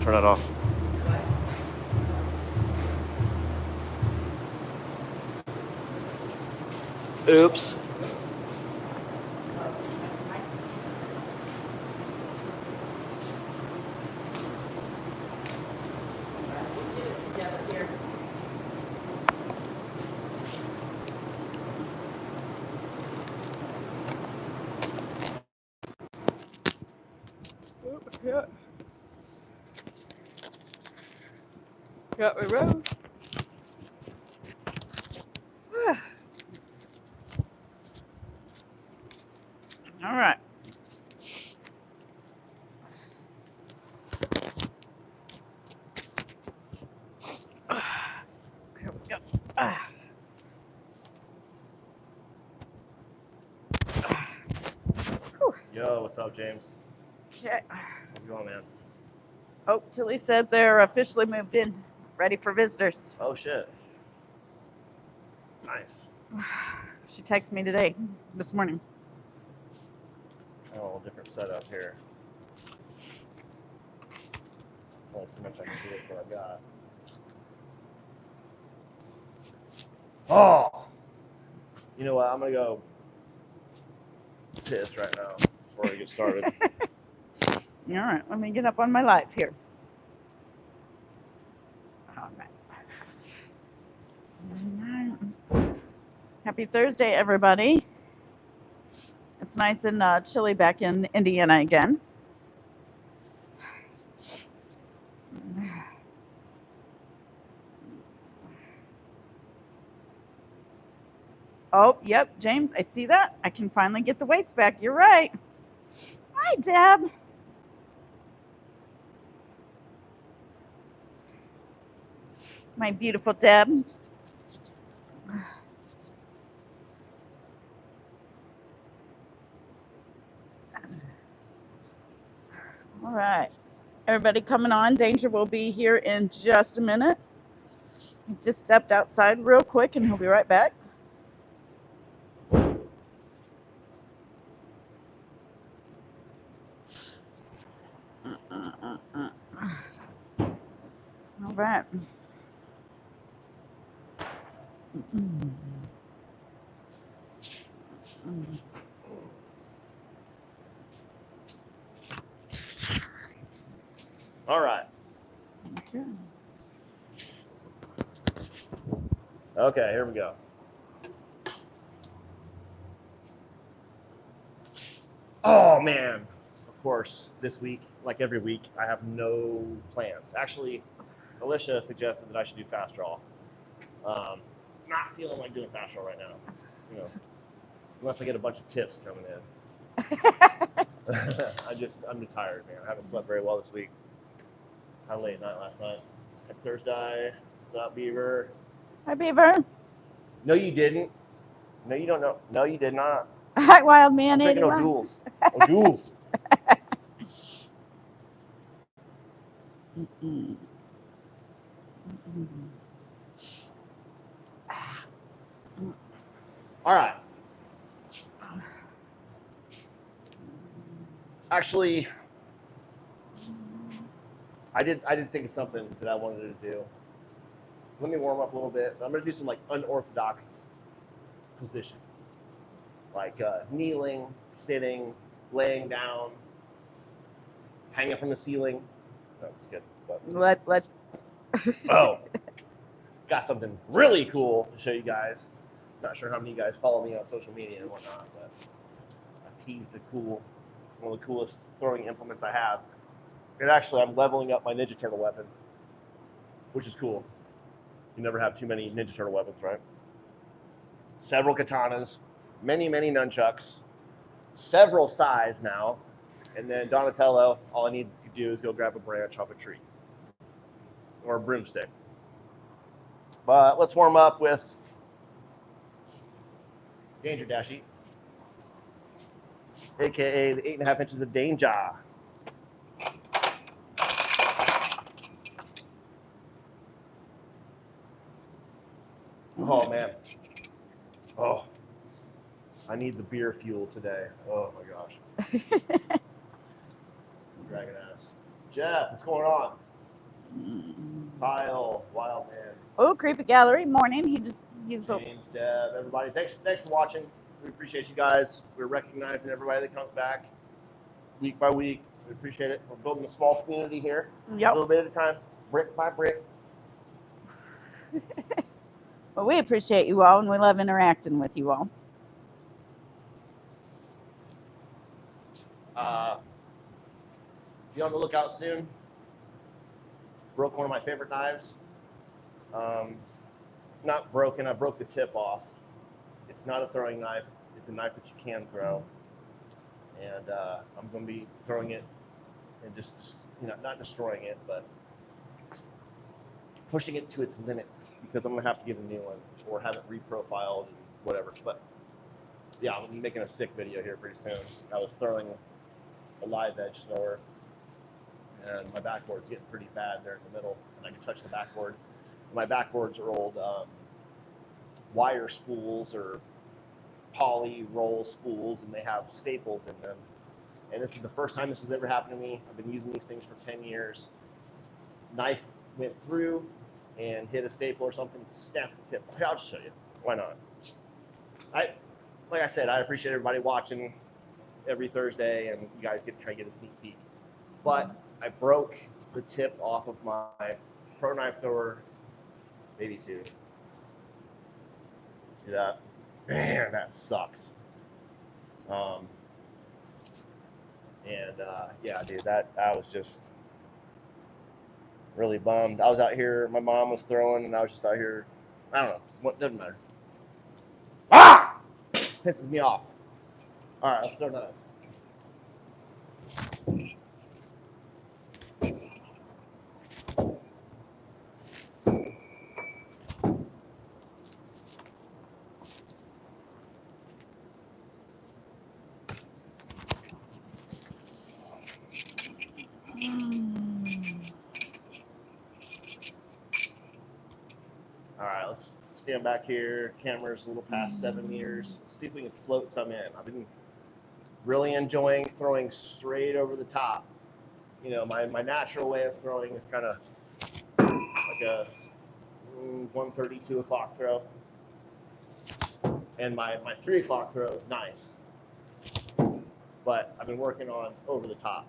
Turn it off. Oops. Yeah. Got my road. All right. Here we go. Yo, what's up, James? Okay. How's it going, man? Oh, Tilly said they're officially moved in, ready for visitors. Oh, shit. Nice. She texted me today, this morning. Oh, different setup here. Only so much I can do with what I've got. Oh! You know what? I'm going to go piss right now before we get started. All right, let me get up on my live here. All right. Happy Thursday, everybody. It's nice and chilly back in Indiana again. Oh, yep, James, I see that. I can finally get the weights back. You're right. Hi, Deb. My beautiful Deb. All right. Everybody coming on. Danger will be here in just a minute. He just stepped outside real quick and he'll be right back. All right. All right. Okay. Okay, here we go. Oh, man. Of course, this week, like every week, I have no plans. Actually, Alicia suggested that I should do fast draw. Not feeling like doing fast draw right now, you know, unless I get a bunch of tips coming in. I'm tired, man. I haven't slept very well this week. Had a late night last night. At Thursday. What's up, Beaver? Hi, Beaver. No, you didn't. No, you don't know. No, you did not. Hi, Wild Man. I'm taking 81. no duels. No duels. All right. Actually, I did think of something that I wanted to do. Let me warm up a little bit. I'm going to do some like unorthodox positions, like kneeling, sitting, laying down, hanging from the ceiling. No, it's good. But... Let. Oh, got something really cool to show you guys. Not sure how many of you guys follow me on social media and whatnot, but I teased one of the coolest throwing implements I have. And actually, I'm leveling up my Ninja Turtle weapons, which is cool. You never have too many Ninja Turtle weapons, right? Several katanas, many nunchucks, several sais now, and then Donatello, all I need to do is go grab a branch off a tree or a broomstick. But let's warm up with Danger Dashi, aka the 8.5 inches of danger. Oh man. Oh, I need the beer fuel today. Oh my gosh. Dragon ass. Jeff, what's going on? Kyle, wild man. Oh, Creepy Gallery, morning. He's the James, Deb, everybody. Thanks for watching. We appreciate you guys. We're recognizing everybody that comes back week by week. We appreciate it. We're building a small community here. Yep. A little bit at a time, brick by brick. Well, we appreciate you all, and we love interacting with you all. Be on the lookout soon. Broke one of my favorite knives. Not broken, I broke the tip off. It's not a throwing knife. It's a knife that you can throw. And I'm going to be throwing it and just, not destroying it, but pushing it to its limits, because I'm going to have to get a new one or have it reprofiled and whatever. But yeah, I'm making a sick video here pretty soon. I was throwing a live edge thrower, and my backboard's getting pretty bad there in the middle, and I can touch the backboard. My backboards are old wire spools or poly roll spools, and they have staples in them. And this is the first time this has ever happened to me. I've been using these things for 10 years. Knife went through and hit a staple or something, snapped the tip. I'll just show you. Why not? Like I said, I appreciate everybody watching every Thursday, and you guys get to try to get a sneak peek. But I broke the tip off of my Pro Knife Thrower baby tooth. See that? Man, that sucks. Yeah, dude, I was just really bummed. I was out here, my mom was throwing, and I was just out here. I don't know. What doesn't matter. Ah! Pisses me off. All right, let's throw knives. All right, let's stand back here. Camera's a little past 7 meters. Let's see if we can float some in. I've been really enjoying throwing straight over the top. You know, my natural way of throwing is kind of like a 1:30, 2 o'clock throw. And my 3 o'clock throw is nice. But I've been working on over the top.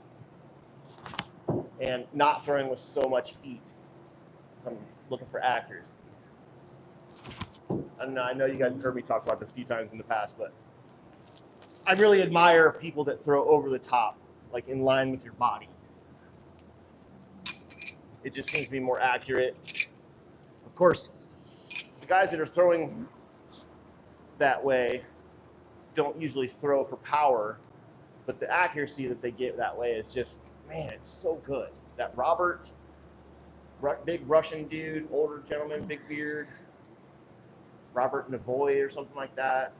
And not throwing with so much heat. I'm looking for accuracy. And I know you guys have heard me talk about this a few times in the past, but I really admire people that throw over the top, like in line with your body. It just seems to be more accurate. Of course, the guys that are throwing that way don't usually throw for power, but the accuracy that they get that way is just, man, it's so good. That Robert, big Russian dude, older gentleman, big beard, Robert Navoy or something like that,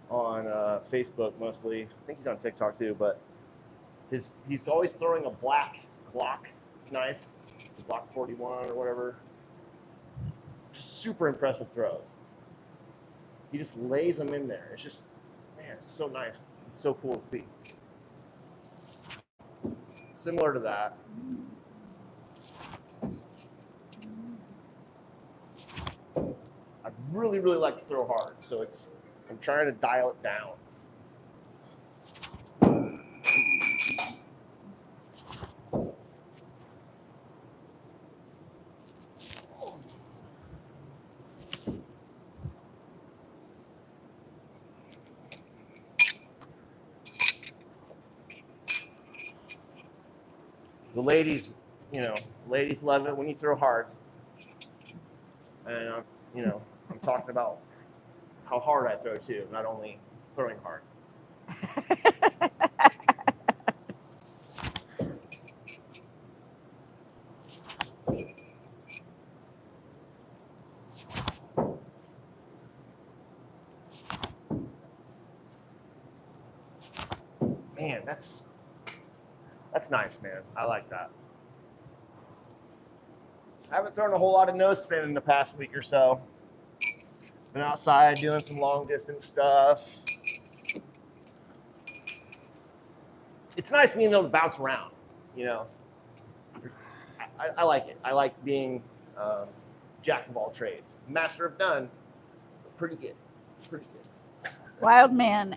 on Facebook mostly. I think he's on TikTok too, but he's always throwing a black Glock knife, the Glock 41 or whatever. Just super impressive throws. He just lays them in there. It's just, man, it's so nice. It's so cool to see. Similar to that. I really, really like to throw hard, so I'm trying to dial it down. The ladies, ladies love it when you throw hard. And, I'm talking about how hard I throw too, not only throwing hard. Man, that's nice, man. I like that. I haven't thrown a whole lot of nose spin in the past week or so. Been outside doing some long distance stuff. It's nice being able to bounce around, I like it. I like being jack of all trades, master of none. But pretty good, pretty good. Wild Man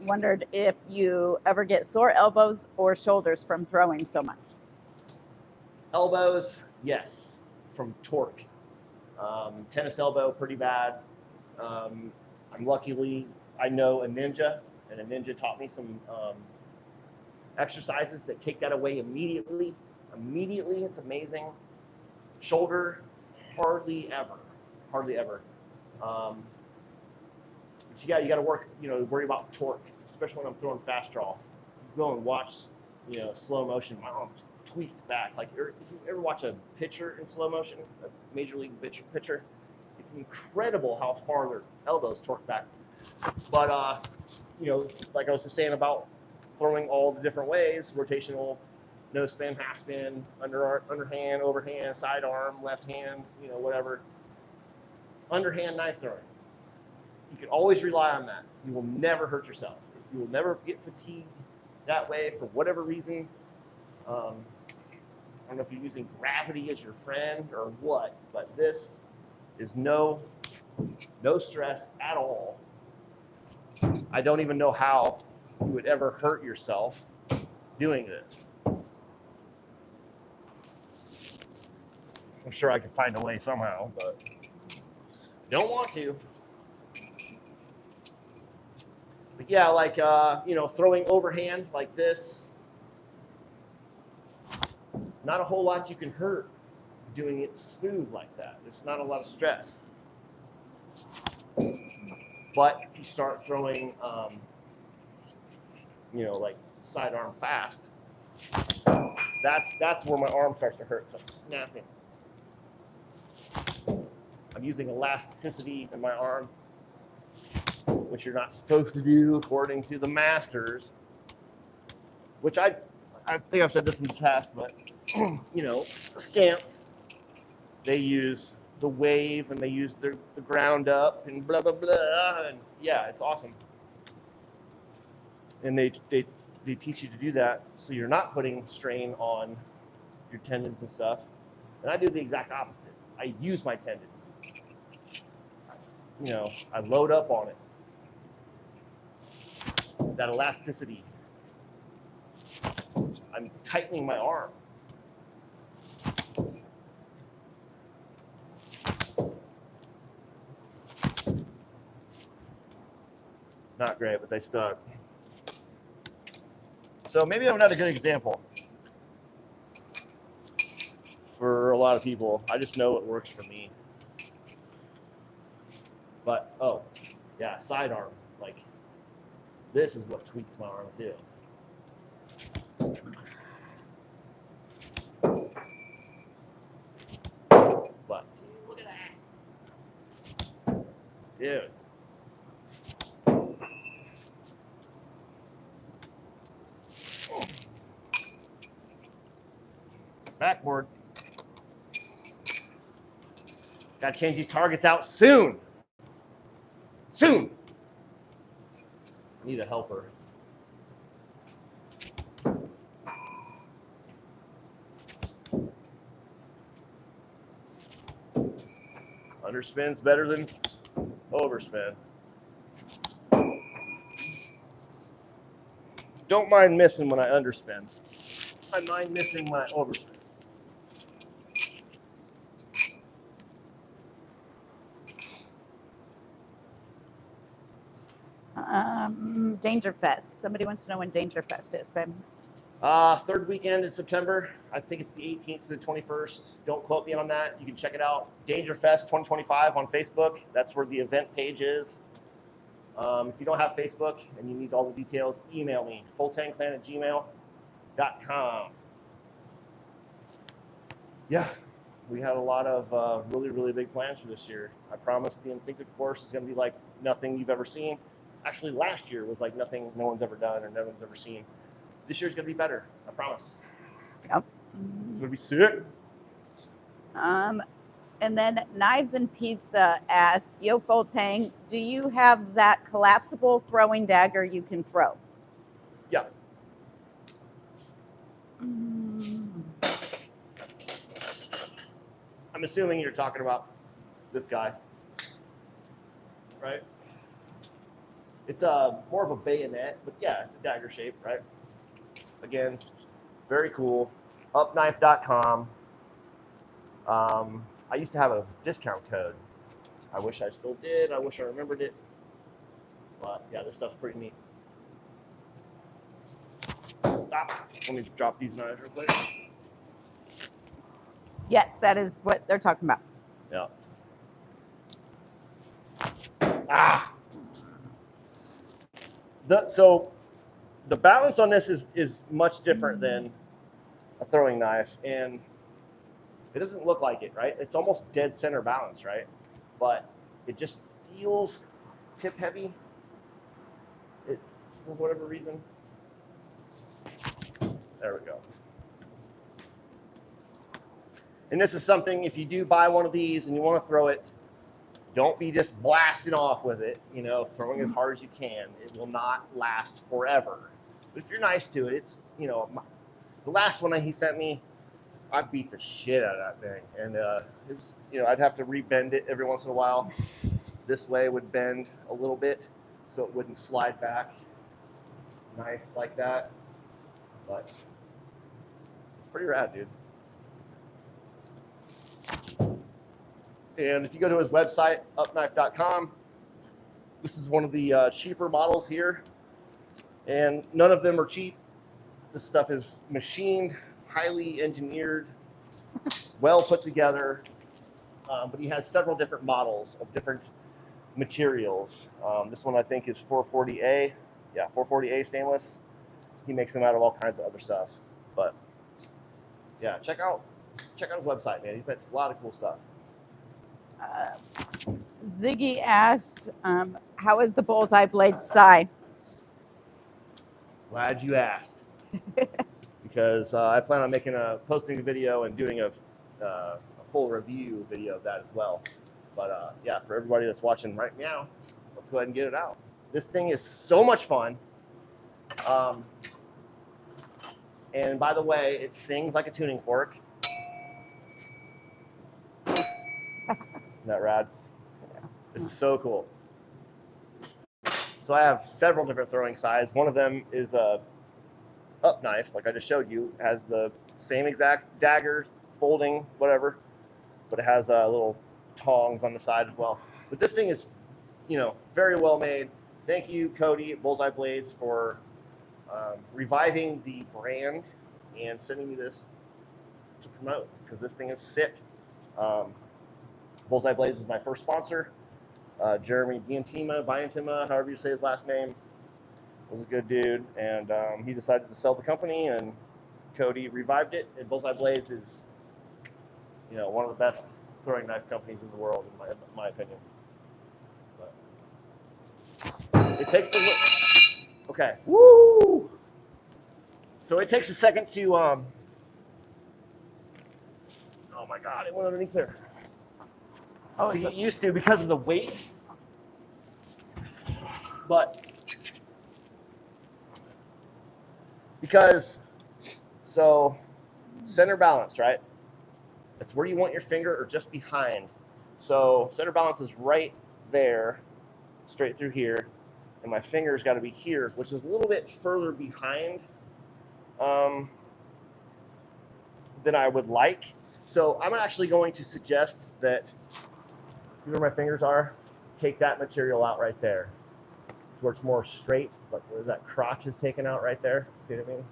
wondered if you ever get sore elbows or shoulders from throwing so much. Elbows, yes, from torque. Tennis elbow, pretty bad. I'm luckily, I know a ninja, and a ninja taught me some exercises that take that away immediately. Immediately, it's amazing. Shoulder, hardly ever. But you got to work, worry about torque, especially when I'm throwing fast draw. Go and watch, slow motion. My arm's tweaked back. Like, if you ever watch a pitcher in slow motion, a major league pitcher, it's incredible how far their elbows torque back. But like I was just saying about throwing all the different ways, rotational, no spin, half spin, underhand, overhand, sidearm, left hand, whatever. Underhand knife throwing. You can always rely on that. You will never hurt yourself. You will never get fatigued that way for whatever reason. I don't know if you're using gravity as your friend or what, but this is no stress at all. I don't even know how you would ever hurt yourself doing this. I'm sure I could find a way somehow, but don't want to. But yeah, like, throwing overhand like this, not a whole lot you can hurt doing it smooth like that. There's not a lot of stress. But you start throwing, like sidearm fast, that's where my arm starts to hurt. So I'm snapping. I'm using elasticity in my arm, which you're not supposed to do according to the masters, which I think I've said this in the past, but Scanf, they use the wave and they use the ground up and blah, blah, blah. And yeah, it's awesome. And they teach you to do that so you're not putting strain on your tendons and stuff. And I do the exact opposite. I use my tendons. I load up on it. That elasticity. I'm tightening my arm. Not great, but they stuck. So maybe I'm not a good example for a lot of people. I just know it works for me. But, yeah, sidearm. Like, this is what tweaks my arm too. But, look at that. Dude. Backboard. Gotta change these targets out soon. Soon. I need a helper. Underspin's better than overspin. Don't mind missing when I underspin. I mind missing my overspin. Dangerfest. Somebody wants to know when Dangerfest is, babe. Third weekend in September. I think it's the 18th to the 21st. Don't quote me on that. You can check it out. Dangerfest 2025 on Facebook. That's where the event page is. If you don't have Facebook and you need all the details, email me, fulltangclan@gmail.com. Yeah, we had a lot of really, really big plans for this year. I promise the instinctive course is going to be like nothing you've ever seen. Actually, last year was like nothing no one's ever done or no one's ever seen. This year's going to be better. I promise. Yep. It's going to be sick. And then Knives and Pizza asked, Yo, Full Tang, do you have that collapsible throwing dagger you can throw? Yeah. I'm assuming you're talking about this guy, right? It's more of a bayonet, but yeah, it's a dagger shape, right? Again, very cool. Upknife.com. I used to have a discount code. I wish I still did. I wish I remembered it. But yeah, this stuff's pretty neat. Ah, let me drop these knives real quick. Yes, that is what they're talking about. Yeah. Ah. So the balance on this is much different than a throwing knife, and it doesn't look like it, right? It's almost dead center balance, right? But it just feels tip heavy. For whatever reason. There we go. And this is something, if you do buy one of these and you want to throw it, don't be just blasting off with it, you know, throwing as hard as you can. It will not last forever. But if you're nice to it, it's, you know, the last one that he sent me, I beat the shit out of that thing. And it was, you know, I'd have to rebend it every once in a while. This way would bend a little bit so it wouldn't slide back nice like that. But it's pretty rad, dude. And if you go to his website, upknife.com, this is one of the cheaper models here. And none of them are cheap. This stuff is machined, highly engineered, well put together. But he has several different models of different materials. This one I think is 440A. Yeah, 440A stainless. He makes them out of all kinds of other stuff. But yeah, check out his website, man. He's got a lot of cool stuff. Ziggy asked, how is the bullseye blade sai? Glad you asked. Because I plan on posting a video and doing a full review video of that as well. But yeah, for everybody that's watching right now, let's go ahead and get it out. This thing is so much fun. And by the way, it sings like a tuning fork. Isn't that rad? This is so cool. So I have several different throwing sizes. One of them is a up knife, like I just showed you. It has the same exact dagger, folding, whatever, but it has little tongs on the side as well. But this thing is, you know, very well made. Thank you, Cody at Bullseye Blades, for reviving the brand and sending me this to promote, because this thing is sick. Bullseye Blades is my first sponsor. Jeremy Biantima, however you say his last name, was a good dude, and he decided to sell the company, and Cody revived it. And Bullseye Blades is, you know, one of the best throwing knife companies in the world, in my opinion. But it takes a okay. Woo! So it takes a second to oh my God, it went underneath there. Oh, so it used to, because of the weight, but so center balance, right? That's where you want your finger, or just behind. So center balance is right there, straight through here, and my finger's got to be here, which is a little bit further behind than I would like. So I'm actually going to suggest that, see where my fingers are? Take that material out right there, where it's more straight, but where that crotch is taken out right there. See what I mean?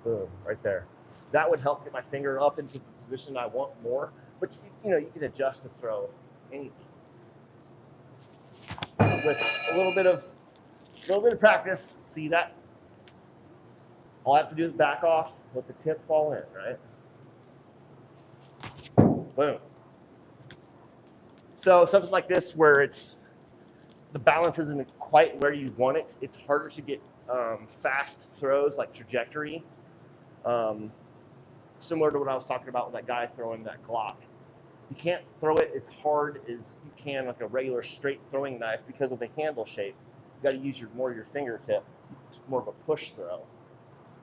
Boom, right there. That would help get my finger up into the position I want more. But you know, you can adjust to throw anything with a little bit of practice. See that? All I have to do is back off, let the tip fall in, right? Boom. So something like this, where the balance isn't quite where you want it, it's harder to get fast throws, like trajectory. Similar to what I was talking about with that guy throwing that Glock. You can't throw it as hard as you can like a regular straight throwing knife because of the handle shape. You got to use more of your fingertip. It's more of a push throw.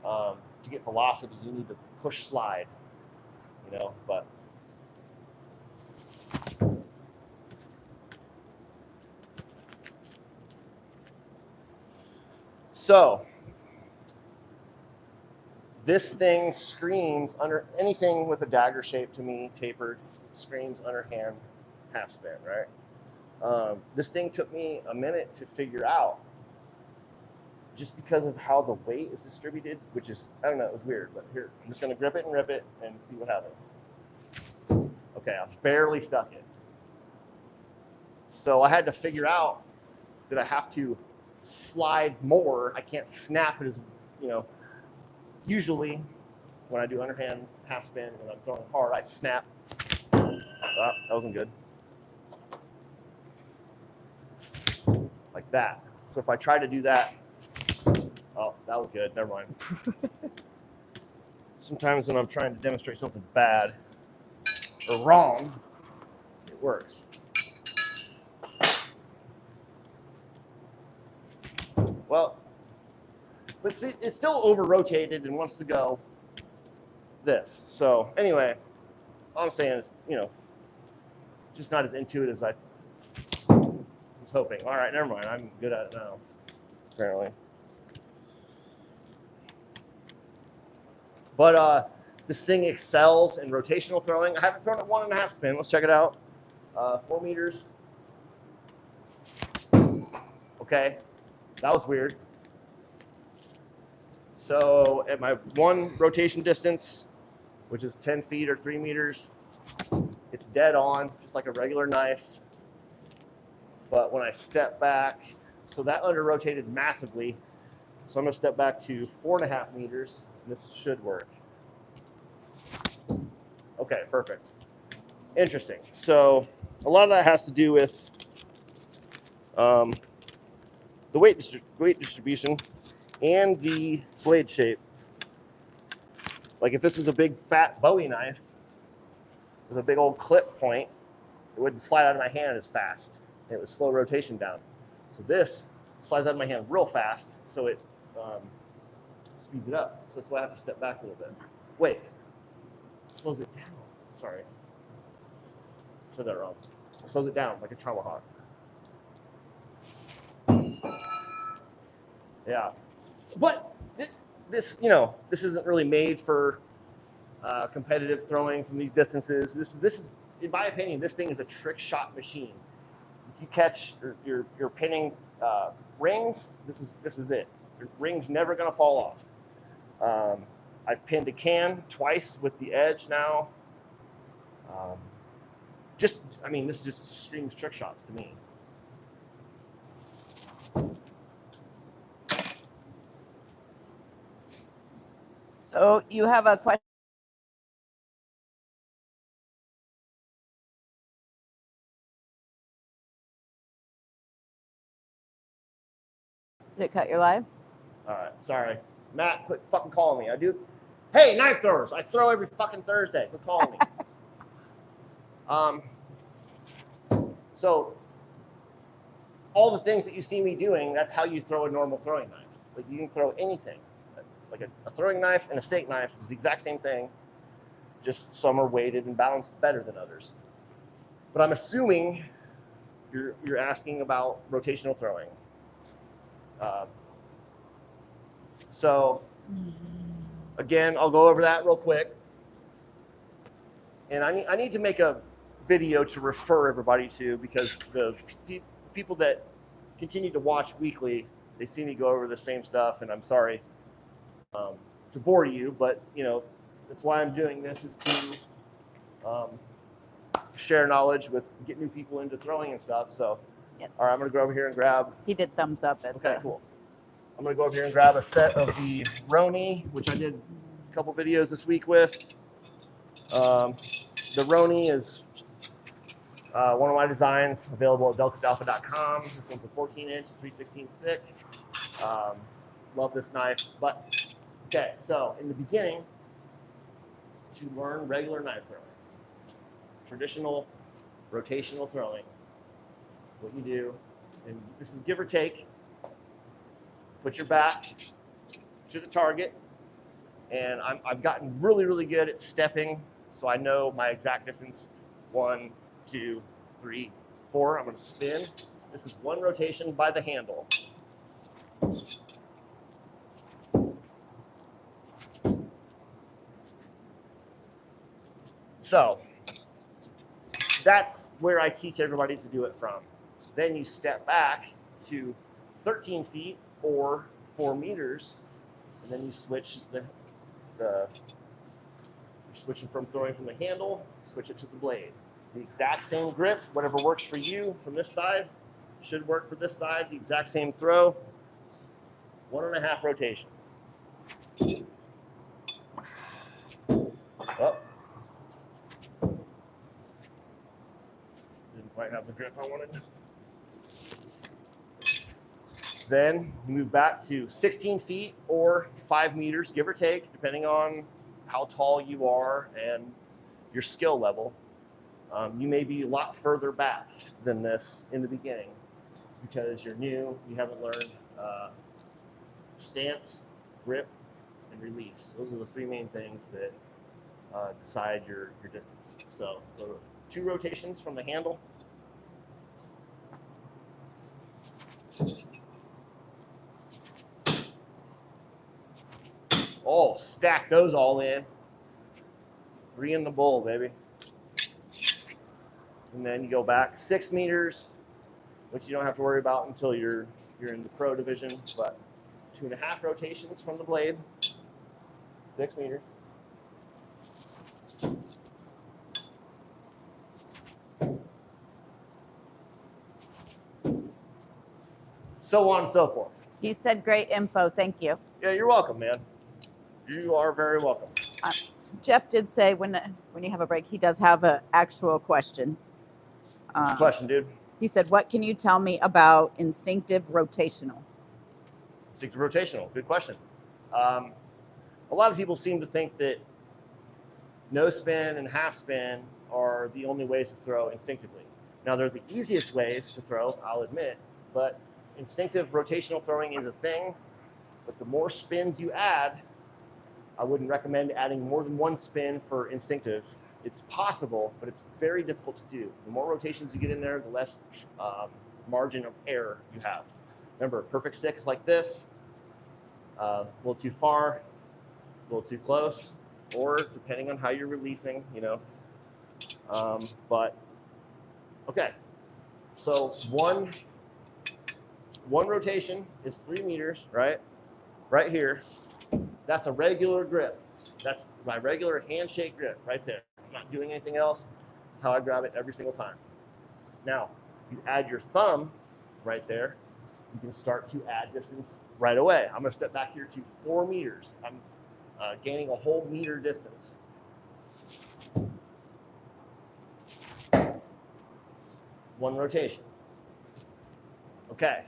To get velocity, you need to push slide, you know, but So this thing screams under anything with a dagger shape to me, tapered, screams underhand half spin, right? This thing took me a minute to figure out just because of how the weight is distributed, which is, I don't know, it was weird, but here, I'm just gonna grip it and rip it and see what happens. Okay, I've barely stuck it. So I had to figure out that I have to slide more. I can't snap it as, you know, usually when I do underhand half spin, when I'm throwing hard, I snap. Oh, that wasn't good. Like that. So if I try to do that, oh, that was good. Never mind. Sometimes when I'm trying to demonstrate something bad or wrong, it works. Well, but see, it's still over-rotated and wants to go this. So anyway, all I'm saying is, you know, just not as intuitive as I was hoping. All right, never mind. I'm good at it now, apparently. But this thing excels in rotational throwing. I haven't thrown it 1.5 spin. Let's check it out. 4 meters. Okay, that was weird. So at my one rotation distance, which is 10 feet or 3 meters, it's dead on, just like a regular knife. But when I step back, so that under rotated massively. So I'm gonna step back to 4.5 meters. This should work. Okay, perfect. Interesting. So a lot of that has to do with the weight distribution and the blade shape. Like if this is a big fat Bowie knife with a big old clip point, it wouldn't slide out of my hand as fast. It would slow rotation down. So this slides out of my hand real fast, so it speeds it up. So that's why I have to step back a little bit. Wait, it slows it down. Sorry, I said that wrong. It slows it down like a tomahawk. Yeah, but this, you know, this isn't really made for competitive throwing from these distances. This is, in my opinion, this thing is a trick shot machine. If you catch you're pinning rings, this is it. Your ring's never gonna fall off. I've pinned a can twice with the edge now. I mean, this just screams trick shots to me. So you have a question? Did it cut your live? All right, sorry. Matt, quit fucking calling me. I do. Hey, knife throwers. I throw every fucking Thursday. Quit calling me. So all the things that you see me doing, that's how you throw a normal throwing knife. Like you can throw anything. Like a throwing knife and a steak knife is the exact same thing. Just some are weighted and balanced better than others. But I'm assuming you're asking about rotational throwing. So again, I'll go over that real quick. And I need to make a video to refer everybody to, because the people that continue to watch weekly, they see me go over the same stuff, and I'm sorry to bore you, but you know, that's why I'm doing this, is to share knowledge get new people into throwing and stuff. So, yes. All right, I'm gonna go over here and grab. He did thumbs up at Okay, cool. I'm gonna go over here and grab a set of the Roni, which I did a couple videos this week with. The Roni is one of my designs, available at deltadalpha.com. This one's a 14-inch, 3/16 thick. Love this knife. But okay, so in the beginning, to learn regular knife throwing, traditional rotational throwing, what you do, and this is give or take, put your back to the target, and I've gotten really, really good at stepping, so I know my exact distance. 1, 2, 3, 4. I'm going to spin. This is one rotation by the handle. So that's where I teach everybody to do it from. Then you step back to 13 feet or 4 meters, and then you switch you're switching from throwing from the handle, switch it to the blade. The exact same grip, whatever works for you from this side, should work for this side. The exact same throw, 1.5 rotations. Oh. Didn't quite have the grip I wanted. Then you move back to 16 feet or 5 meters, give or take, depending on how tall you are and your skill level. You may be a lot further back than this in the beginning because you're new, you haven't learned stance, grip, and release. Those are the 3 main things that decide your distance. So 2 rotations from the handle. Oh, stack those all in. 3 in the bowl, baby. And then you go back 6 meters, which you don't have to worry about until you're in the pro division, but 2.5 rotations from the blade, 6 meters. So on and so forth. He said great info. Thank you. Yeah, you're welcome, man. You are very welcome. Jeff did say when you have a break, he does have an actual question. What's the question, dude? He said, what can you tell me about instinctive rotational? Instinctive rotational, good question. A lot of people seem to think that no spin and half spin are the only ways to throw instinctively. Now, they're the easiest ways to throw, I'll admit, but instinctive rotational throwing is a thing, but the more spins you add, I wouldn't recommend adding more than 1 spin for instinctive. It's possible, but it's very difficult to do. The more rotations you get in there, the less margin of error you have. Remember, perfect stick is like this, a little too far, a little too close, or depending on how you're releasing, you know. But, okay, so one rotation is 3 meters, right? Right here. That's a regular grip. That's my regular handshake grip right there. I'm not doing anything else. That's how I grab it every single time. Now, you add your thumb right there, you can start to add distance right away. I'm going to step back here to 4 meters. I'm gaining a whole meter distance. One rotation. Okay.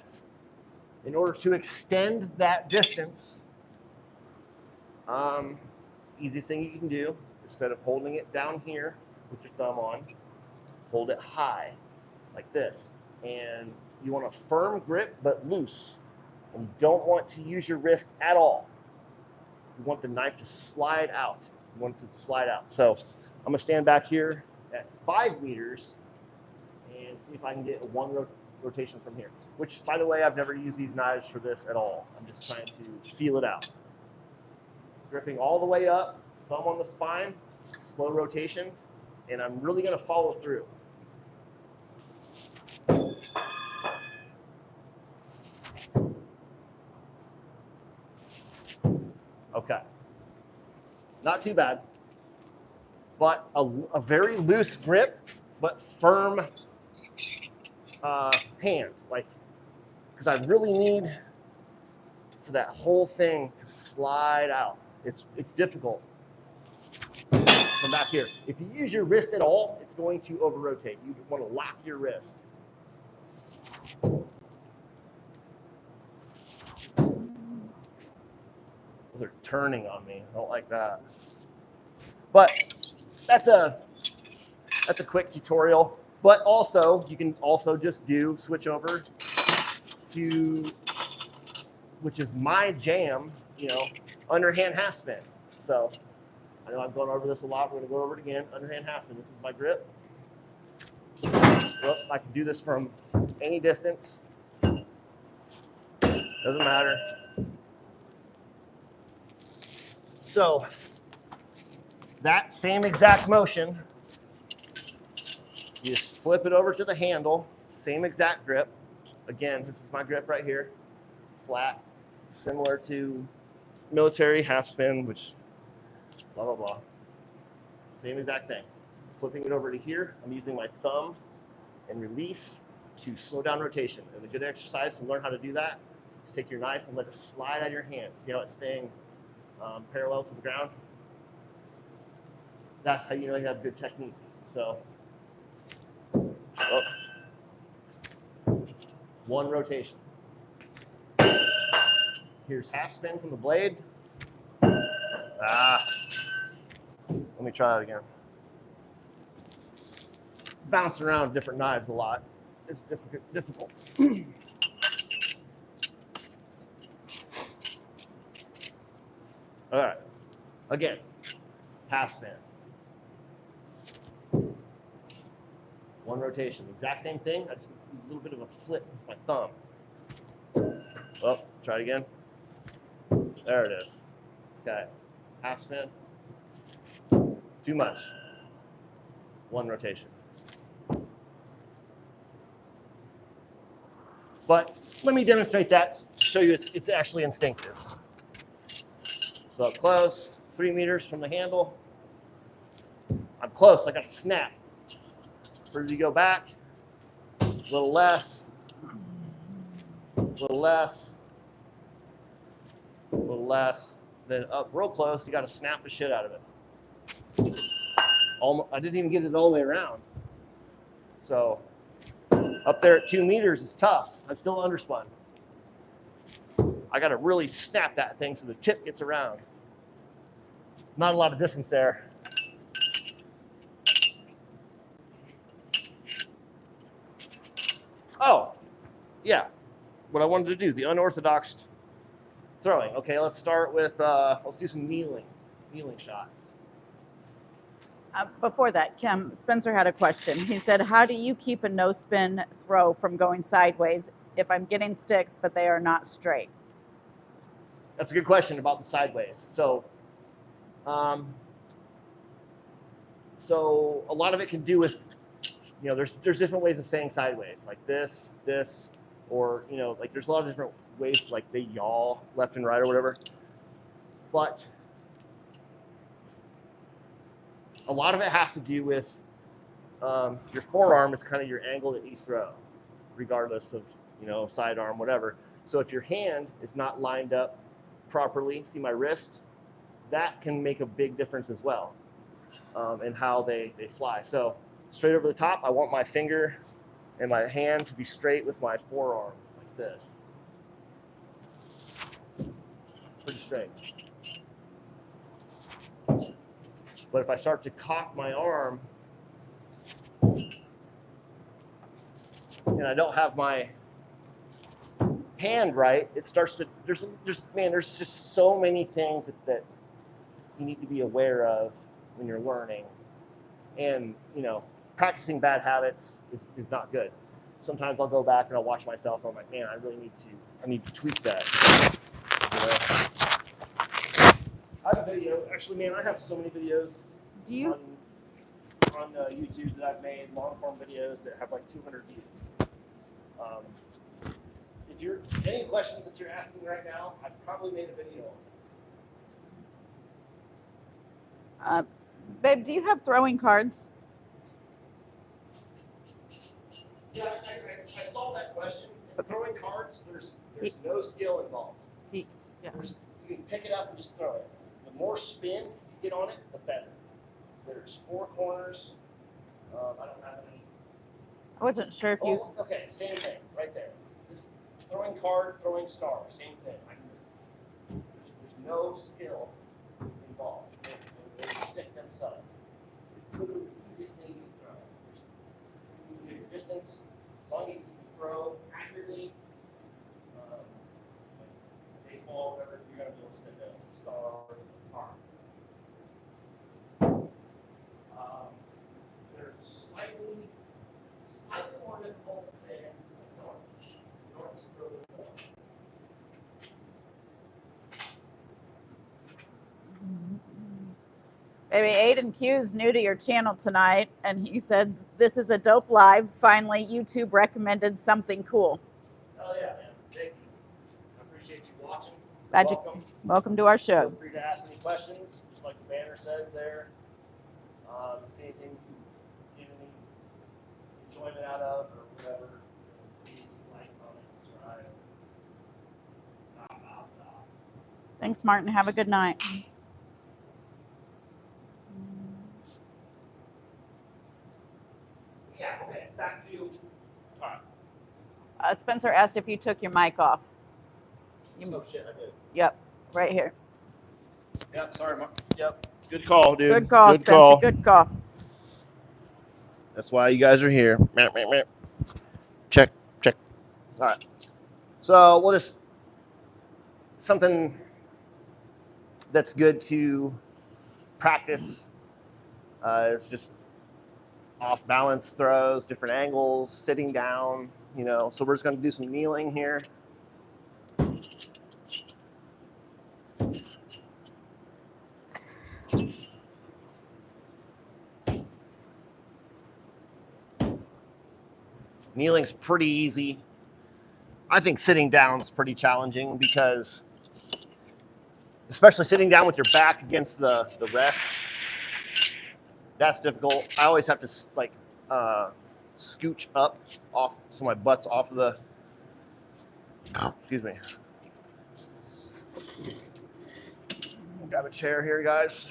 In order to extend that distance, easiest thing you can do, instead of holding it down here with your thumb on, hold it high like this. And you want a firm grip but loose. And you don't want to use your wrist at all. You want the knife to slide out. You want it to slide out. So I'm going to stand back here at 5 meters and see if I can get a 1 rotation from here. Which, by the way, I've never used these knives for this at all. I'm just trying to feel it out. Gripping all the way up, thumb on the spine, slow rotation, and I'm really going to follow through. Okay. Not too bad, but a very loose grip, but firm hand, like, because I really need for that whole thing to slide out. It's difficult. From back here, if you use your wrist at all, it's going to over rotate. You want to lock your wrist. Those are turning on me. I don't like that. But that's a quick tutorial. But also, you can also just switch over to, which is my jam, you know, underhand half spin. So I know I've gone over this a lot. We're going to go over it again. Underhand half spin. This is my grip. So I can do this from any distance. Doesn't matter. So that same exact motion, you just flip it over to the handle, same exact grip. Again, this is my grip right here, flat, similar to military half spin, which blah, blah, blah. Same exact thing. Flipping it over to here, I'm using my thumb and release to slow down rotation. And a good exercise to learn how to do that is take your knife and let it slide out of your hand. See how it's staying parallel to the ground? That's how you know you have good technique. So, one rotation. Here's half spin from the blade. Let me try that again. Bouncing around different knives a lot. It's difficult. All right. Again, half spin. One rotation. Exact same thing. I just use a little bit of a flip with my thumb. Oh, try it again. There it is. Okay. Half spin. Too much. One rotation. But let me demonstrate that to show you it's actually instinctive. So up close, 3 meters from the handle. I'm close, I got to snap. Further you go back, a little less, a little less, a little less. Then up real close, you got to snap the shit out of it. I didn't even get it all the way around. So up there at 2 meters is tough. I'm still underspun. I got to really snap that thing so the tip gets around. Not a lot of distance there. Oh, yeah. What I wanted to do, the unorthodox throwing. Okay, let's start with, let's do some kneeling shots. Before that, Kim, Spencer had a question. He said, how do you keep a no-spin throw from going sideways if I'm getting sticks, but they are not straight? That's a good question about the sideways. So a lot of it can do with, you know, there's different ways of saying sideways, like this, or, you know, like there's a lot of different ways, like they yaw left and right or whatever. But a lot of it has to do with your forearm is kind of your angle that you throw, regardless of, you know, sidearm, whatever. So if your hand is not lined up properly, see my wrist, that can make a big difference as well in how they fly. So straight over the top, I want my finger and my hand to be straight with my forearm, like this. Pretty straight. But if I start to cock my arm and I don't have my hand right, it starts to, there's just so many things that you need to be aware of when you're learning. And, you know, practicing bad habits is not good. Sometimes I'll go back and I'll watch myself and I'm like, man, I need to tweak that. You know? I have a video, actually, man, I have so many videos on YouTube that I've made, long form videos that have like 200 views. If you're any questions that you're asking right now, I've probably made a video. Babe, do you have throwing cards? Yeah, I solved that question. In throwing cards, there's no skill involved. Yeah. You can pick it up and just throw it. The more spin you get on it, the better. There's 4 corners. I don't have any. I wasn't sure if you. Oh, okay, same thing, right there. This throwing card, throwing star, same thing. I can just. There's no skill involved. They stick themselves. It's literally the easiest thing you can throw. You can do your distance, as long as you can throw accurately. Like baseball, whatever, you're gonna be able to stick a star or a arm. They're slightly Maybe Aiden Q's new to your channel tonight, and he said, this is a dope live. Finally, YouTube recommended something cool. Oh, yeah, man. Thank you. I appreciate you watching. Welcome to our show. Feel free to ask any questions, just like the banner says there. If anything you get any enjoyment out of or whatever, please like, comment, subscribe. Thanks, Martin. Have a good night. Yeah, okay, back to you. All right. Spencer asked if you took your mic off. Oh, shit, I did. Yep, right here. Yep, sorry, Mark. Yep. Good call, dude. Good call, Spencer. Call. Good call. That's why you guys are here. Check, check. All right. So we'll just, something that's good to practice is just off balance throws, different angles, sitting down, you know. So we're just going to do some kneeling here. Kneeling's pretty easy. I think sitting down is pretty challenging because, especially sitting down with your back against the rest, that's difficult. I always have to like scooch up off so my butt's off of the, excuse me. Grab a chair here, guys.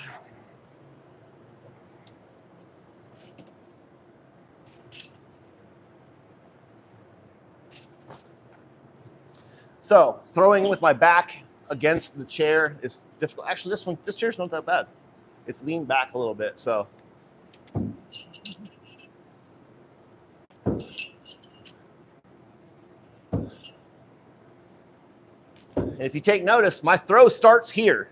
So throwing with my back against the chair is difficult. Actually, this chair's not that bad. It's leaned back a little bit, so. And if you take notice, my throw starts here.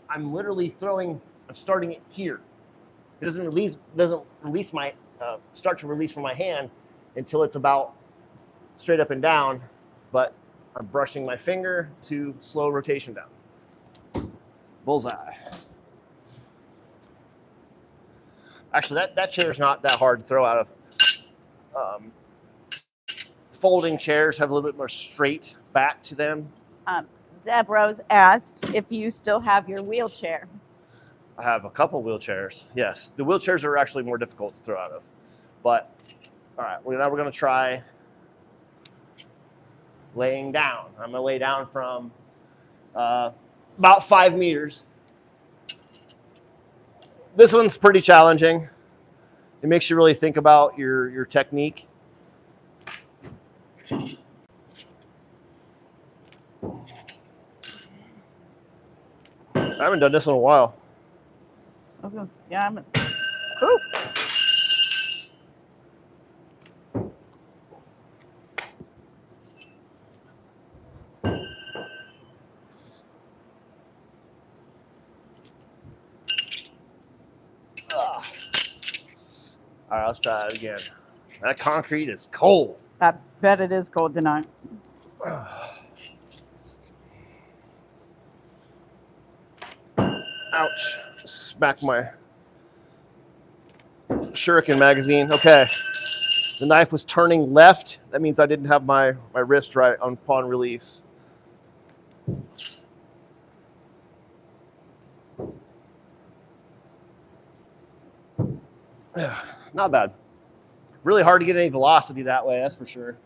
I'm literally throwing. I'm starting it here. It doesn't release my start to release from my hand until it's about straight up and down. But I'm brushing my finger to slow rotation down. Bullseye. Actually, that chair is not that hard to throw out of. Folding chairs have a little bit more straight back to them. Deb Rose asked if you still have your wheelchair. I have a couple wheelchairs. Yes, the wheelchairs are actually more difficult to throw out of. But all right, now we're going to try laying down. I'm going to lay down from about 5 meters. This one's pretty challenging. It makes you really think about your technique. I haven't done this in a while. Yeah, ooh. All right, let's try it again. That concrete is cold. I bet it is cold tonight. Ouch. Smack my shuriken magazine. Okay. The knife was turning left. That means I didn't have my wrist right upon release. Not bad. Really hard to get any velocity that way, that's for sure.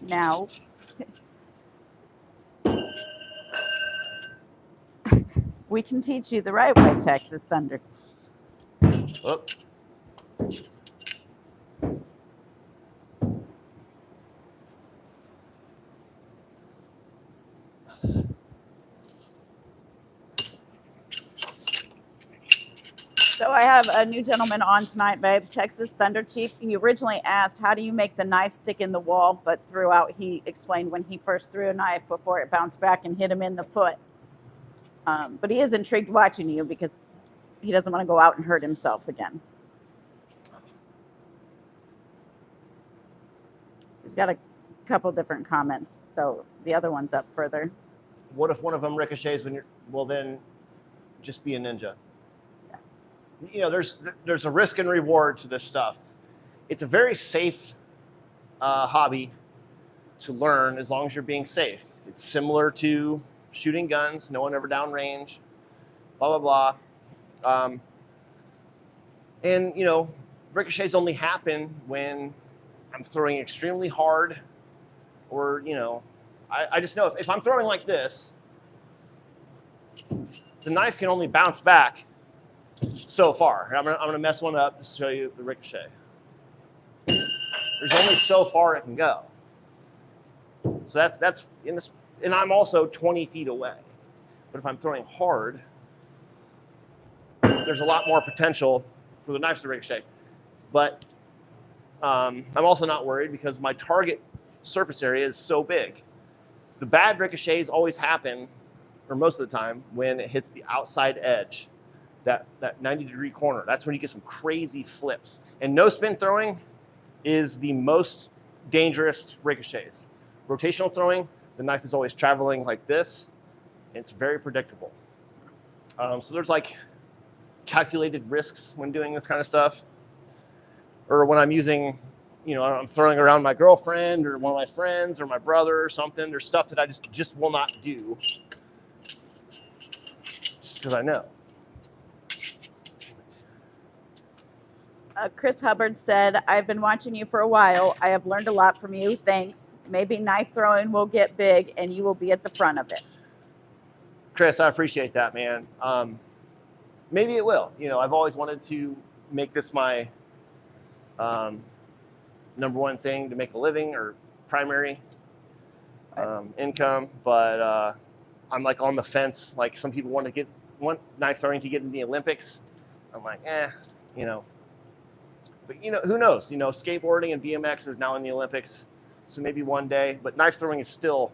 Now, we can teach you the right way, Texas Thunder. Oh. So I have a new gentleman on tonight, babe, Texas Thunder Chief. He originally asked, how do you make the knife stick in the wall? But throughout, he explained when he first threw a knife before it bounced back and hit him in the foot. But he is intrigued watching you because he doesn't want to go out and hurt himself again. He's got a couple different comments, so the other one's up further. What if one of them ricochets when you're, well, then just be a ninja. You know, there's a risk and reward to this stuff. It's a very safe hobby to learn as long as you're being safe. It's similar to shooting guns. No one ever downrange, blah, blah, blah. And, you know, ricochets only happen when I'm throwing extremely hard or, you know, I just know if I'm throwing like this, the knife can only bounce back so far. I'm gonna mess one up to show you the ricochet. There's only so far it can go. So that's in this, and I'm also 20 feet away. But if I'm throwing hard, there's a lot more potential for the knives to ricochet. But I'm also not worried because my target surface area is so big. The bad ricochets always happen, or most of the time, when it hits the outside edge, that 90-degree corner. That's when you get some crazy flips. And no spin throwing is the most dangerous ricochets. Rotational throwing, the knife is always traveling like this, and it's very predictable. So there's like calculated risks when doing this kind of stuff. Or when I'm using, you know, I'm throwing around my girlfriend or one of my friends or my brother or something. There's stuff that I just will not do just because I know. Chris Hubbard said, I've been watching you for a while. I have learned a lot from you. Thanks. Maybe knife throwing will get big and you will be at the front of it. Chris, I appreciate that, man. Maybe it will. You know, I've always wanted to make this my number one thing to make a living or primary income, but I'm like on the fence. Like some people want knife throwing to get in the Olympics. I'm like, you know. But you know, who knows? You know, skateboarding and BMX is now in the Olympics, so maybe one day. But knife throwing is still,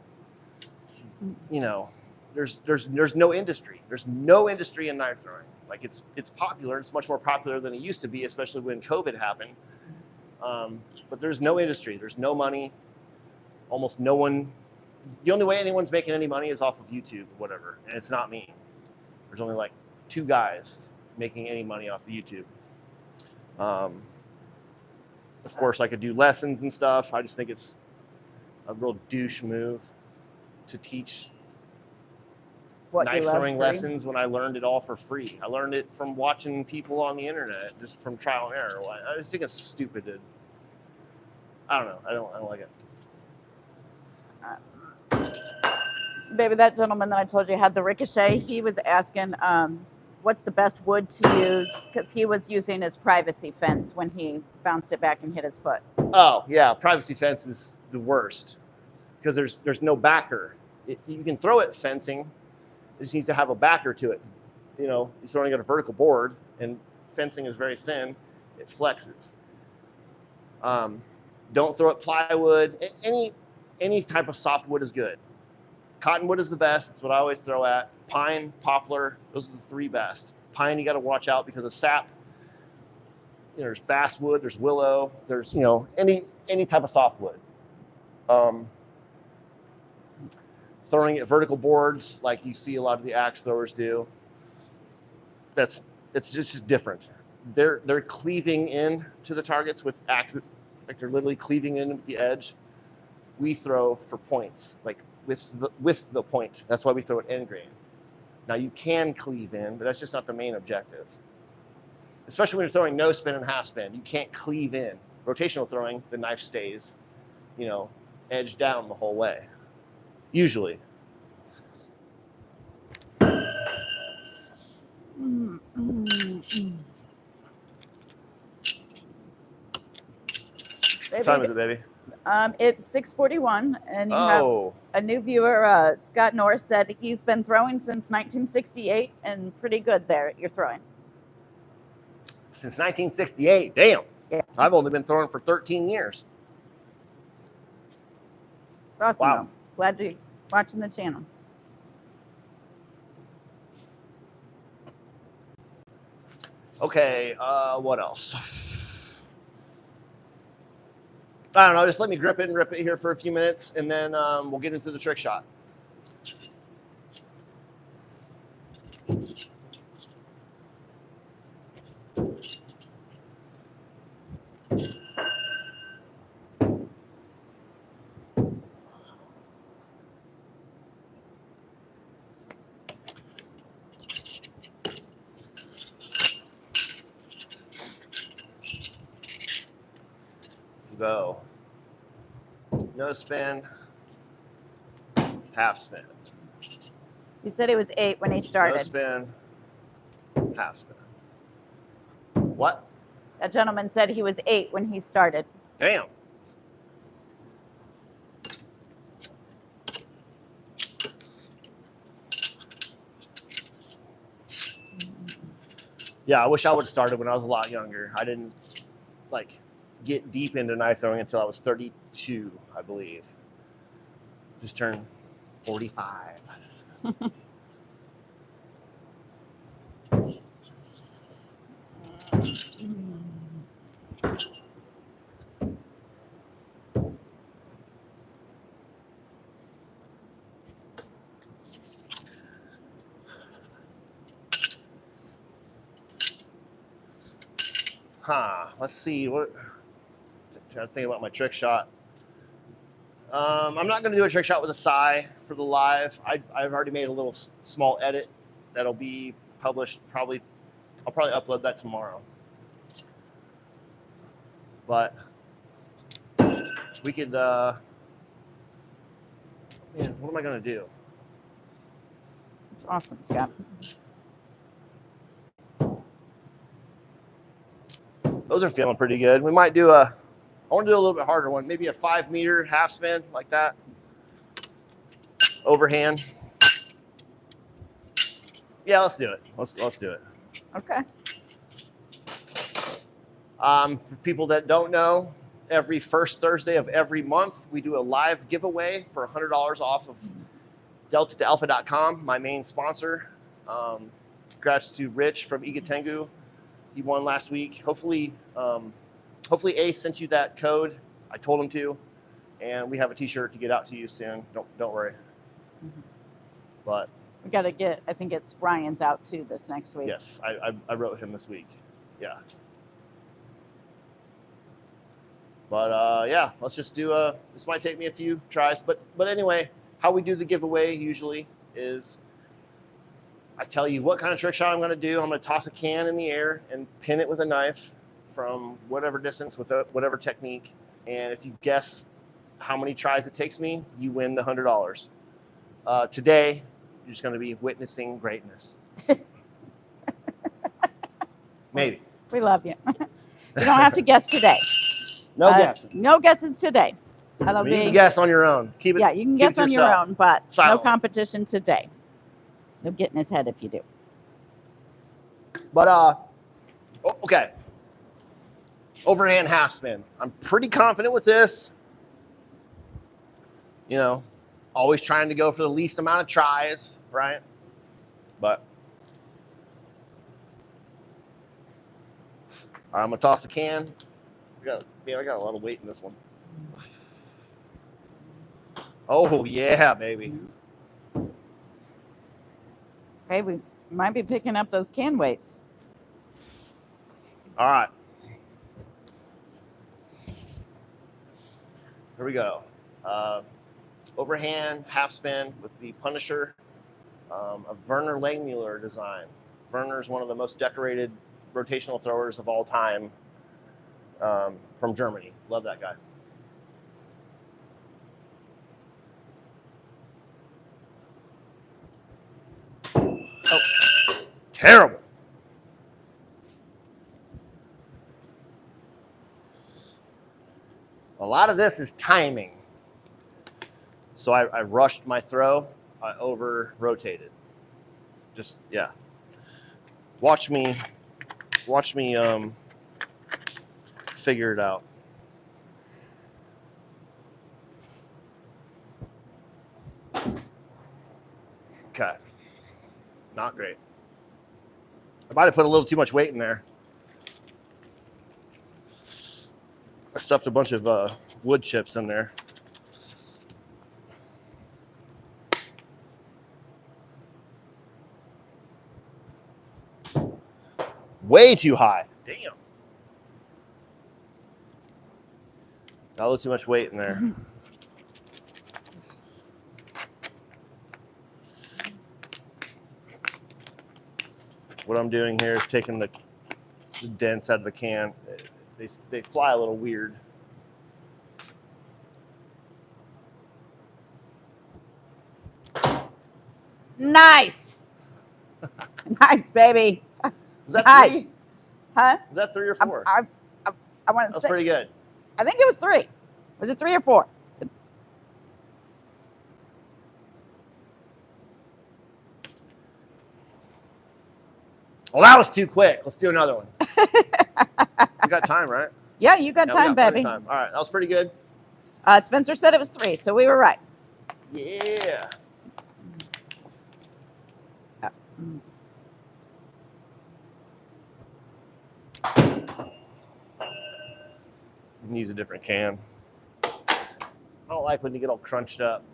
you know, there's no industry. There's no industry in knife throwing. Like it's popular. It's much more popular than it used to be, especially when COVID happened. But there's no industry. There's no money. Almost no one. The only way anyone's making any money is off of YouTube or whatever, and it's not me. There's only like 2 guys making any money off of YouTube. Of course, I could do lessons and stuff. I just think it's a real douche move to teach knife throwing lessons when I learned it all for free. I learned it from watching people on the internet, just from trial and error. I just think it's stupid. I don't know. I don't like it. Baby, that gentleman that I told you had the ricochet, he was asking what's the best wood to use, because he was using his privacy fence when he bounced it back and hit his foot. Oh, yeah. Privacy fence is the worst because there's no backer. You can throw it fencing. It just needs to have a backer to it. You know, he's throwing at a vertical board, and fencing is very thin. It flexes. Don't throw at plywood. Any type of soft wood is good. Cottonwood is the best. That's what I always throw at. Pine, poplar, those are the 3 best. Pine, you got to watch out because of sap. You know, there's basswood, there's willow, there's, you know, any type of softwood. Throwing at vertical boards like you see a lot of the axe throwers do. It's just different. They're cleaving in to the targets with axes, like they're literally cleaving in with the edge. We throw for points, like with the point. That's why we throw it end grain. Now you can cleave in, but that's just not the main objective. Especially when you're throwing no spin and half spin, you can't cleave in. Rotational throwing, the knife stays, you know, edge down the whole way. Usually. What time is it, baby? It's 6:41, and you have a new viewer, Scott Norris, said he's been throwing since 1968 and pretty good there at your throwing. Since 1968, damn. Yeah. I've only been throwing for 13 years. It's awesome. Wow. Though. Glad you're watching the channel. Okay, what else? I don't know, just let me grip it and rip it here for a few minutes, and then we'll get into the trick shot. Go. No spin, half spin. He said it was 8 when he started. No spin, half spin. What? That gentleman said he was 8 when he started. Damn. Yeah, I wish I would have started when I was a lot younger. I didn't like get deep into knife throwing until I was 32, I believe. Just turned 45. Let's see. Trying to think about my trick shot. I'm not going to do a trick shot with a sai for the live. I've already made a little small edit that'll be published. I'll probably upload that tomorrow. But we could. Man, what am I going to do? It's awesome, Scott. Those are feeling pretty good. We might do I want to do a little bit harder one, maybe a 5 meter half spin like that. Overhand. Yeah, let's do it. Let's do it. Okay. For people that don't know, every first Thursday of every month, we do a live giveaway for $100 off of delta2alpha.com, my main sponsor. Congrats to Rich from Igatengu. He won last week. Hopefully Ace sent you that code. I told him to, and we have a T-shirt to get out to you soon. Don't worry. Mm-hmm. But we got to get. I think it's Ryan's out too this next week. Yes, I wrote him this week. Yeah. But yeah, let's just do this might take me a few tries, but anyway, how we do the giveaway usually is I tell you what kind of trick shot I'm going to do. I'm going to toss a can in the air and pin it with a knife from whatever distance with whatever technique. And if you guess how many tries it takes me, you win the $100. Today, you're just going to be witnessing greatness. Maybe. We love you. You don't have to guess today. No guessing. No guesses today. That'll be. You can guess on your own. Keep it. Yeah, you can guess on your own, but silent. No competition today. You'll get in his head if you do. But okay. Overhand half spin. I'm pretty confident with this. You know, always trying to go for the least amount of tries, right? But I'm gonna toss the can. I got a lot of weight in this one. Oh yeah, baby. Hey, we might be picking up those can weights. All right. Here we go. Overhand half spin with the Punisher, a Werner Langmuller design. Werner is one of the most decorated rotational throwers of all time, from Germany. Love that guy. Oh, terrible. A lot of this is timing. So I rushed my throw. I over-rotated. Just, yeah. Watch me figure it out. Okay. Not great. I might have put a little too much weight in there. stuffed a bunch of wood chips in there. Way too high. Damn. Got a little too much weight in there. What I'm doing here is taking the dents out of the can. They fly a little weird. Nice. Nice, baby. Was that Nice. 3? Huh? Was that 3 or 4? I want to That's say. pretty good. I think it was 3. Was it 3 or 4? Well, that was too quick. Let's do another one. We got time, right? Yeah, you got Yeah, time, we got plenty baby. of time. All right, that was pretty good. Spencer said it was 3, so we were right. Yeah. Needs a different can. I don't like when you get all crunched up.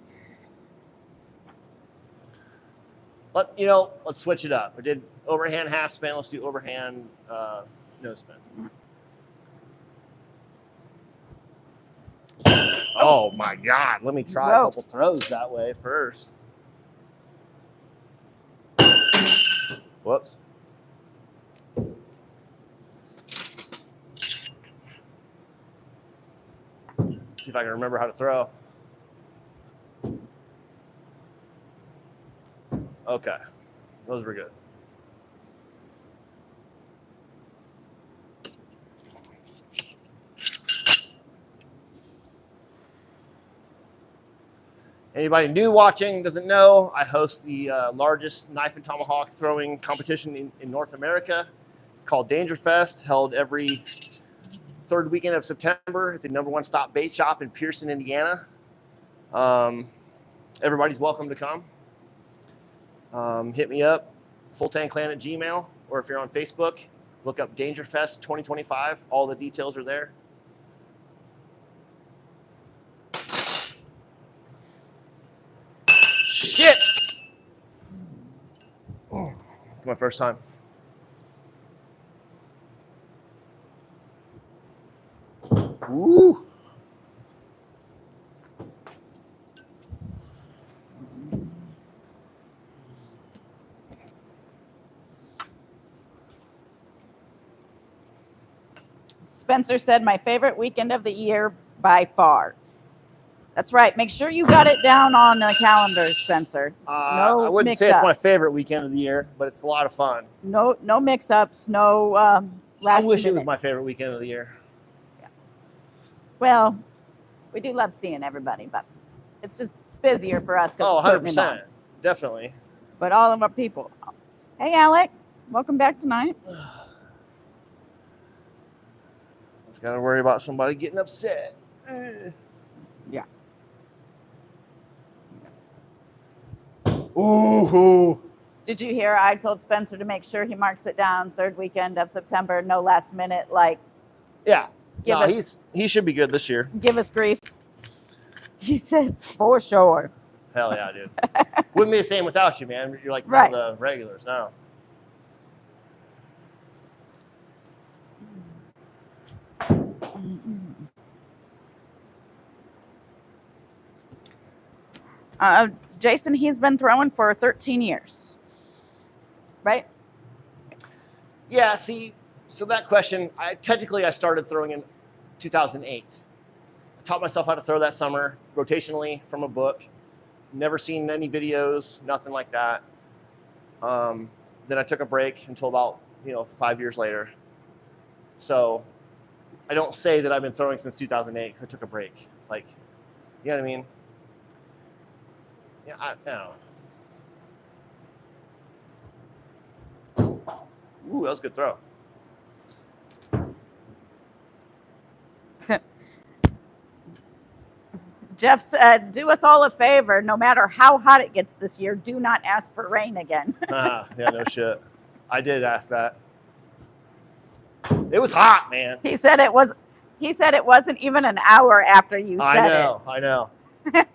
Let's switch it up. We did overhand half spin. Let's do overhand no spin. Oh my God. Let me try a couple throws that way first. Whoops. See if I can remember how to throw. Okay. Those were good. Anybody new watching doesn't know, I host the largest knife and tomahawk throwing competition in North America. It's called Danger Fest, held every third weekend of September at the #1 stop bait shop in Pearson, Indiana. Everybody's welcome to come. Hit me up, fulltankclan@gmail.com, or if you're on Facebook, look up Danger Fest 2025. All the details are there. Shit! Oh, it's my first time. Woo! Spencer said, my favorite weekend of the year by far. That's right. Make sure you got it down on the calendar, Spencer. No I wouldn't say it's my favorite weekend of the year, but it's a lot of fun. No mix-ups. No last I wish minute. it was my favorite weekend of the year. Yeah. Well, we do love seeing everybody, but it's just busier for us. Oh, 100%. Definitely. But all of our people. Hey, Alec. Welcome back tonight. Just got to worry about somebody getting upset. Yeah. Ooh. Did you hear? I told Spencer to make sure he marks it down. Third weekend of September. No last minute. Yeah. He should be good this year. Give us grief. He said, for sure. Hell yeah, dude. Wouldn't be the same without you, man. You're like right. One of the regulars now. Jason, he's been throwing for 13 years, right? Yeah, see, so that question, I started throwing in 2008. I taught myself how to throw that summer, rotationally from a book. Never seen any videos, nothing like that. Then I took a break until about, 5 years later. So I don't say that I've been throwing since 2008 because I took a break. You know what I mean? Yeah, I don't know. Ooh, that was a good throw. Jeff said, do us all a favor. No matter how hot it gets this year, do not ask for rain again. Yeah, no shit. I did ask that. It was hot, man. He said it was He said it wasn't even an hour after you said it. I know.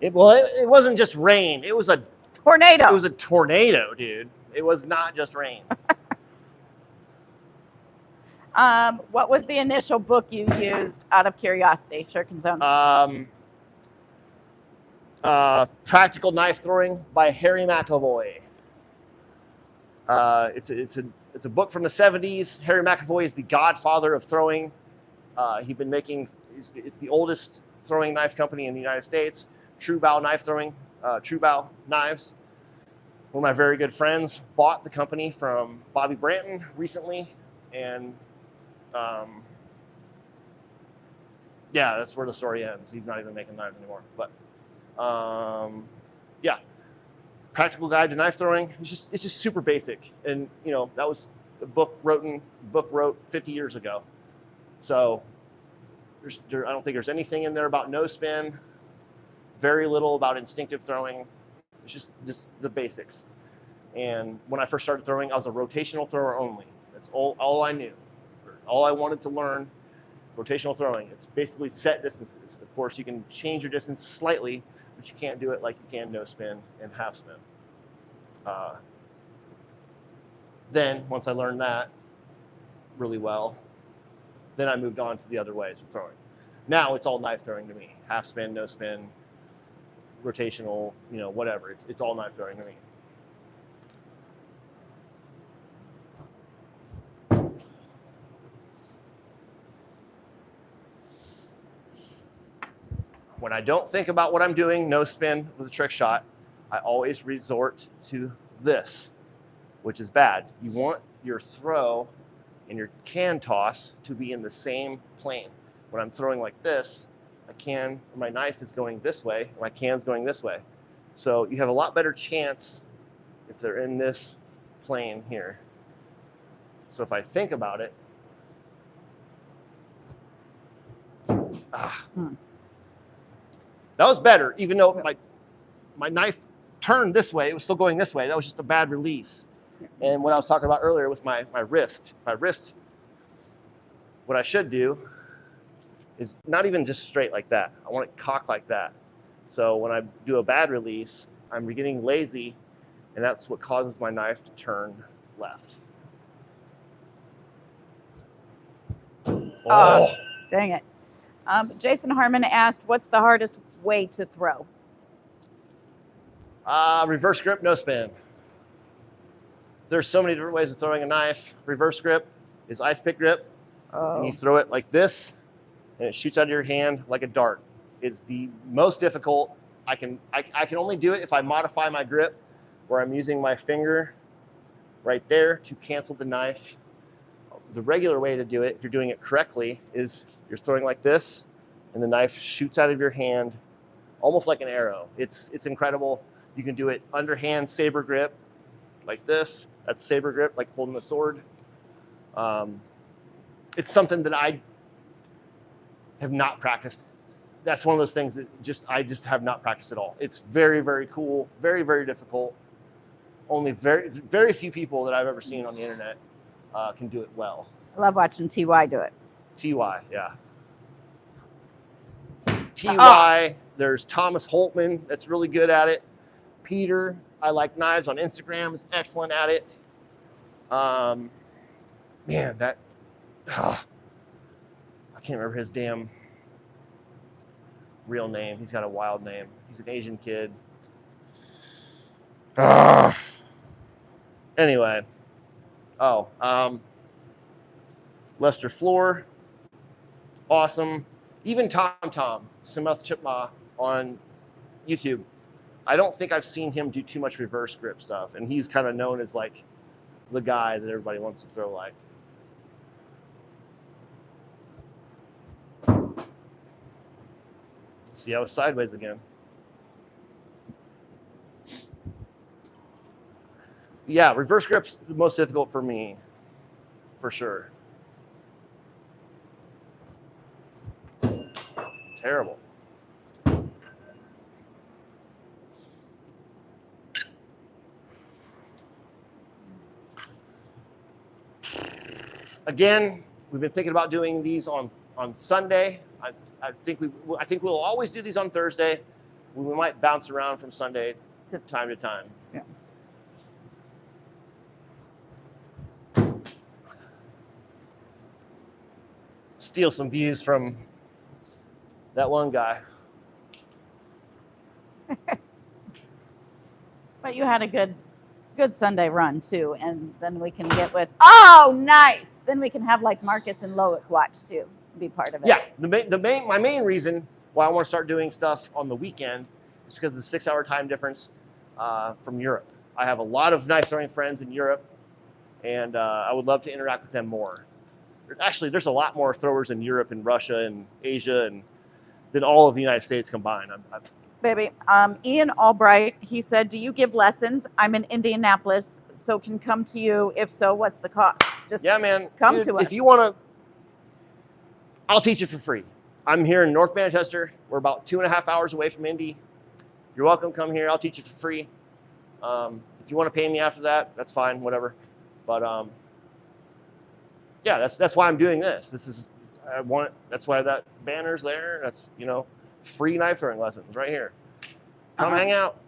It wasn't just rain. It was a Tornado. It was a tornado, dude. It was not just rain. What was the initial book you used out of curiosity? Shuriken Zone. Practical Knife Throwing by Harry McAvoy. It's a book from the 70s. Harry McAvoy is the godfather of throwing. He's been making, it's the oldest throwing knife company in the United States. True Bow Knife Throwing, True Bow Knives. One of my very good friends bought the company from Bobby Branton recently, and yeah, that's where the story ends. He's not even making knives anymore. But yeah, Practical Guide to Knife Throwing. It's just super basic, and you know that was the book wrote 50 years ago. So I don't think there's anything in there about no spin. Very little about instinctive throwing. It's just the basics. And when I first started throwing, I was a rotational thrower only. That's all I knew. All I wanted to learn, rotational throwing. It's basically set distances. Of course, you can change your distance slightly, but you can't do it like you can no spin and half spin. Then, once I learned that really well, then I moved on to the other ways of throwing. Now it's all knife throwing to me. Half spin, no spin, rotational, you know, whatever. It's all knife throwing to me. When I don't think about what I'm doing, no spin with a trick shot, I always resort to this, which is bad. You want your throw and your can toss to be in the same plane. When I'm throwing like this, my knife is going this way, my can's going this way. So you have a lot better chance if they're in this plane here. So if I think about it, that was better, even though my knife turned this way, it was still going this way. That was just a bad release. And what I was talking about earlier with my wrist, what I should do is not even just straight like that. I want it cocked like that. So when I do a bad release, I'm getting lazy, and that's what causes my knife to turn left. Oh, dang it. Jason Harmon asked, what's the hardest way to throw? Reverse grip, no spin. There's so many different ways of throwing a knife. Reverse grip is ice pick grip. Oh. And you throw it like this, and it shoots out of your hand like a dart. It's the most difficult. I can only do it if I modify my grip, where I'm using my finger right there to cancel the knife. The regular way to do it, if you're doing it correctly, is you're throwing like this, and the knife shoots out of your hand almost like an arrow. It's incredible. You can do it underhand saber grip like this. That's saber grip, like holding a sword. It's something that I have not practiced. That's one of those things that I just have not practiced at all. It's very, very cool, very, very difficult. Only very, very few people that I've ever seen on the internet can do it well. I love watching TY do it. TY, yeah. TY, there's Thomas Holtman that's really good at it. Peter, I Like Knives on Instagram, is excellent at it. Man, I can't remember his damn real name. He's got a wild name. He's an Asian kid. Anyway. Lester Floor. Awesome. Even Tom, Sameth Chipma on YouTube. I don't think I've seen him do too much reverse grip stuff. And he's kind of known as like the guy that everybody wants to throw like. See, I was sideways again. Yeah, reverse grip's the most difficult for me, for sure. Terrible. Again, we've been thinking about doing these on on Sunday. I think we'll always do these on Thursday. We might bounce around from Sunday to time. Yeah. Steal some views from that one guy. But you had a good Sunday run too, and then we can get with. Oh, nice! Then we can have like Marcus and Loic watch too, be part of it. Yeah, my main reason why I want to start doing stuff on the weekend is because of the 6-hour time difference from Europe. I have a lot of knife throwing friends in Europe, and I would love to interact with them more. Actually, there's a lot more throwers in Europe and Russia and Asia than all of the United States combined. Baby, Ian Albright, he said, do you give lessons? I'm in Indianapolis, so can come to you. If so, what's the cost? Just yeah, man. Come Dude, to us. If you want to, I'll teach you for free. I'm here in North Manchester. We're about 2.5 hours away from Indy. You're welcome. Come here. I'll teach you for free. If you want to pay me after that, that's fine. Whatever. But yeah, that's why I'm doing this. That's why that banner's there. That's, free knife throwing lessons right here. Come hang out.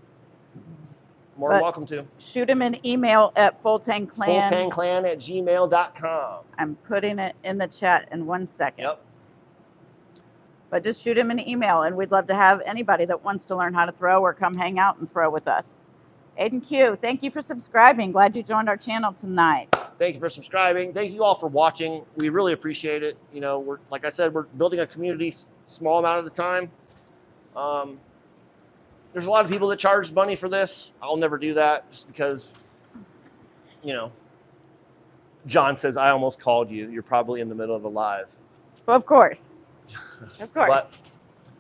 More than welcome to. Shoot him an email at fulltangclan. fulltangclan@gmail.com. I'm putting it in the chat in 1 second. Yep. But just shoot him an email, and we'd love to have anybody that wants to learn how to throw or come hang out and throw with us. Aiden Q, thank you for subscribing. Glad you joined our channel tonight. Thank you for subscribing. Thank you all for watching. We really appreciate it. Like I said, we're building a community small amount at a time. There's a lot of people that charge money for this. I'll never do that just because, John says, I almost called you. You're probably in the middle of a live. Well, of course. Of course. But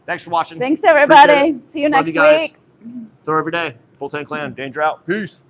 thanks for watching. Thanks, everybody. See you next week. Throw every day. Full Tank Clan. Danger out. Peace.